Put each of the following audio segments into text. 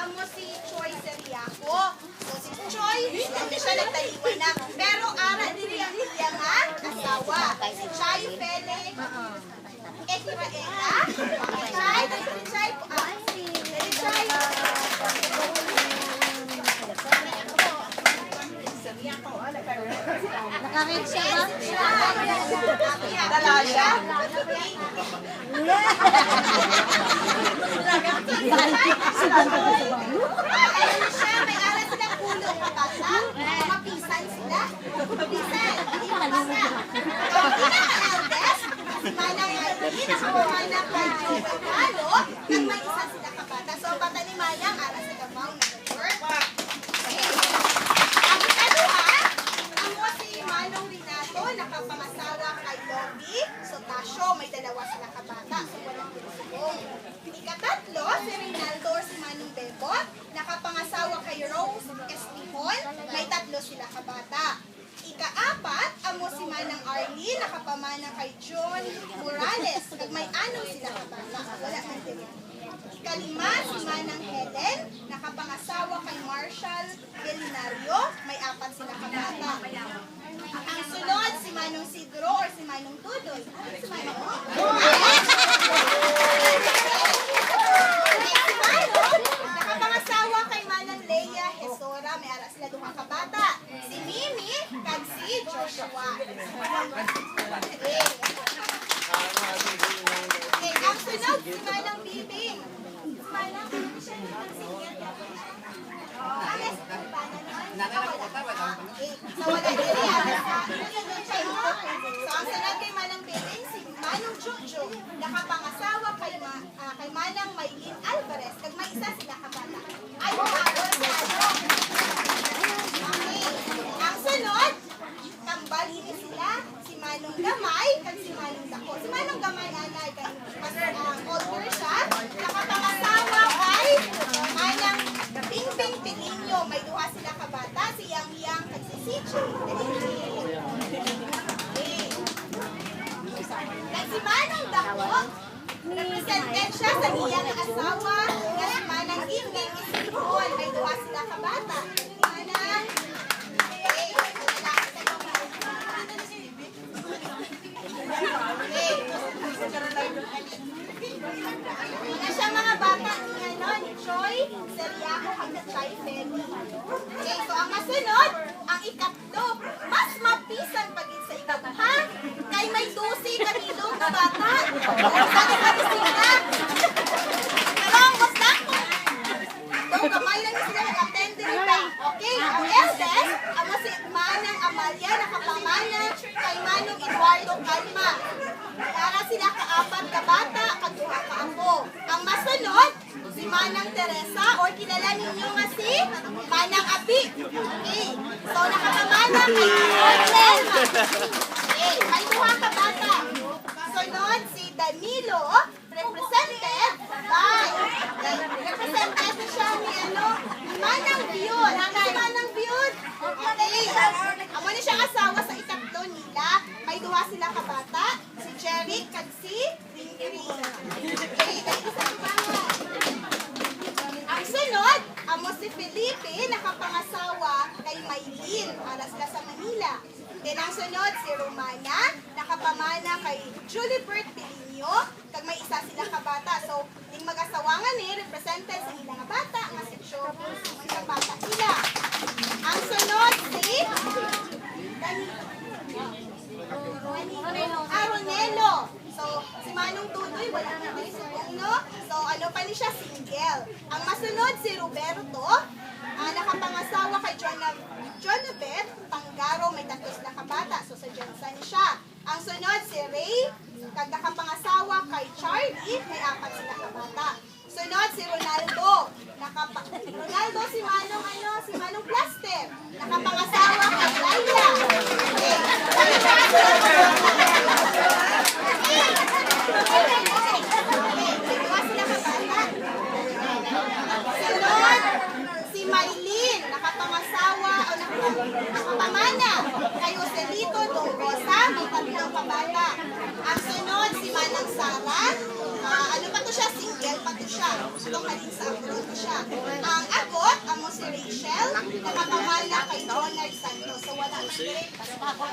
amo si Choi Seriaco. So si Choi, hindi siya nagtaliwan na. Pero ara diri ang iya nga asawa. Si Chai Pele, Ekiraela. Nakakit siya ba? Dala siya. Ayun siya, may aras silang ulo kabata. Mapisan sila. Mapisan. Hindi mapisan. Ang pinaka-eldest, si Manang Martin, ako Manang kay Joel Malo, nang may isa sila kabata. So, bata ni Manang, aras sa Davao na work. Ang ikaduha, ako si Manong Rinato, nakapangasawa kay Lobby. So, Tasyo, may dalawa sila kabata. So, walang pinusulong. Ikatatlo, si Reynaldo or si Manong Bebot, nakapangasawa kay Rose Estihon, may tatlo sila kabata. Ikaapat, amo si Manang Arlene, nakapamana kay John Morales, at may anong sila kabata. Wala man din. Ikalima, si Manang Helen, nakapangasawa kay Marshall Delinario, may apat sila kabata. Ang sunod, si Manong Sidro or si Manong Tudoy. Ano si Manong? Nakapangasawa kay Manang Leia Hesora, may alas sila duha kabata. Si Mimi, kag si Joshua. Okay, ang sunod, si Manang Bibing. Manang, ano siya naman single? Alas, so wala diri So ang sunod kay Manang Bibing, si Manong Jojo, nakapangasawa kay Manang Maylin Alvarez, kag may isa sila kabata. Ay, okay. Ang sunod, tambalhin sila, si Manong Gamay, kag si Manong Dako. Si Manong Gamay, anay, kay older siya, nakapangasawa kay Manang Bingbing Pilinyo, may duha sila kabata, si Yang Yang, kag si Sichi. Kag si Manong Dako, represented siya sa iyang asawa na si Manang Bingbing Isipon, may duha sila kabata. Manang Una siya mga bata ni Choi, Seriaco, kag Chai Feli. Okay, so ang masunod, ang ikatlo, mas mapisan pagin sa ikatlo, ha? Kay may 12 kanilong na bata. Sabi ka ni sila. Pero ang basta ko, daw kamay lang sila mag-attend din pa. Okay, ang eldest, amo si Manang Amalia, nakapamana kay Manong Eduardo Calma. Para sila kaapat ka bata, kagduha ka ako. Ang masunod, si Manang Teresa, or kilala ninyo nga si Manang Abi. Okay, so nakapamana kay Orlel. Okay, may duha ka bata. Sunod, si Danilo, represented siya ni Manang Bion. Si Manang Bion. Okay, amo ni siya asawa sa ikatlo nila. May duha sila ka bata, si Jerry kag si Ringri. Okay, dahil sa ibangan. Ang sunod, amo si Felipe, nakapangasawa kay Maylin, para sila sa Manila. Then ang sunod, si Romana, nakapamana kay Julibert Pilinyo, kag may isa sila kabata. So, yung mag-asawangan represented sa ilang bata, nga si Chobo, sa bata nila. Ang sunod, si Ronelo. So, si Manong Tutoy, wala na kayo subong, no? So, ano pa ni siya? Single. Ang masunod, si Roberto, nakapangasawa kay Jonabeth Panggaro, may tatlo sila kabata. So, sa Jensen siya. Ang sunod, si Ray, kag nakapangasawa kay Charlie, may apat sila kabata. Sunod, si Ronaldo. Ronaldo, si Manong Plaster. Nakapangasawa kay Laila. Okay. Sunod, si Maylin, nakapangasawa o nakapamana kay Joselito Donggosa, may tatlong kabata. Ang sunod, si Manang Sara, ano pa to siya? Single pa to siya. Itong halin sa abroad to siya. Ang si Rachel, nakapamana kay Jonard Santos. So, wala na din.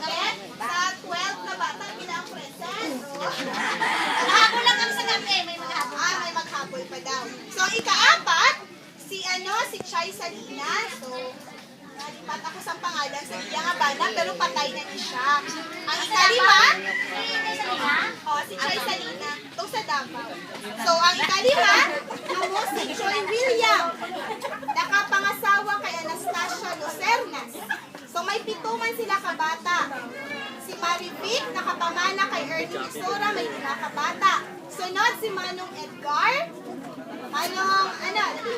Then, sa 12 na bata, bilang present. Habol lang ang sa gabi. May mga habol. May maghabol pa daw. So, ika-apat, si Chay Salina. So, nalipat ako sa pangalan sa iya nga bana, pero patay na ni siya. Ang ikalima, si Chay Salina, ito sa Davao. So, ang ikalima, amo si Joy William, nakapangasawa kay Anastasia Lucernas. So, may 7 man sila kabata. Si Marivic, nakapamana kay Ernie Isora, may 5 kabata. Sunod si Manong Edgar,